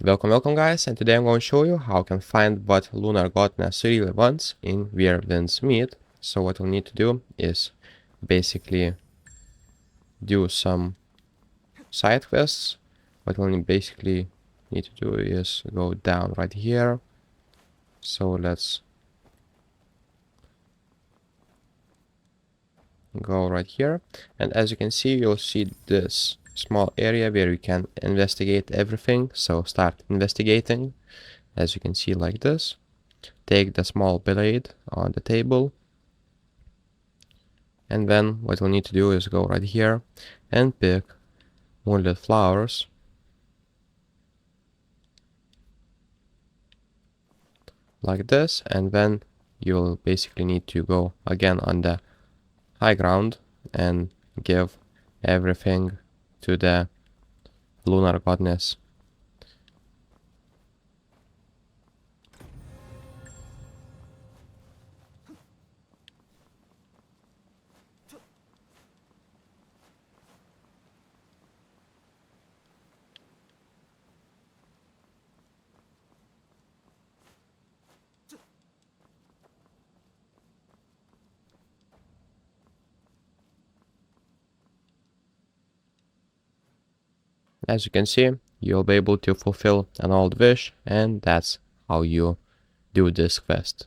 Welcome guys, and today I'm going to show you how you can find what Lunar Goddess really wants in Where Winds Meet. So what we'll need to do is basically do some side quests. What we'll basically need to do is go down right here. So let's go right here, and as you can see, you'll see this small area where you can investigate everything. So start investigating, as you can see, like this. Take the small blade on the table, and then what we'll need to do is go right here and pick moonlit flowers, like this, and then you'll basically need to go again on the high ground and give everything to the Lunar Goddess. As you can see, you'll be able to fulfill an old wish, and that's how you do this quest.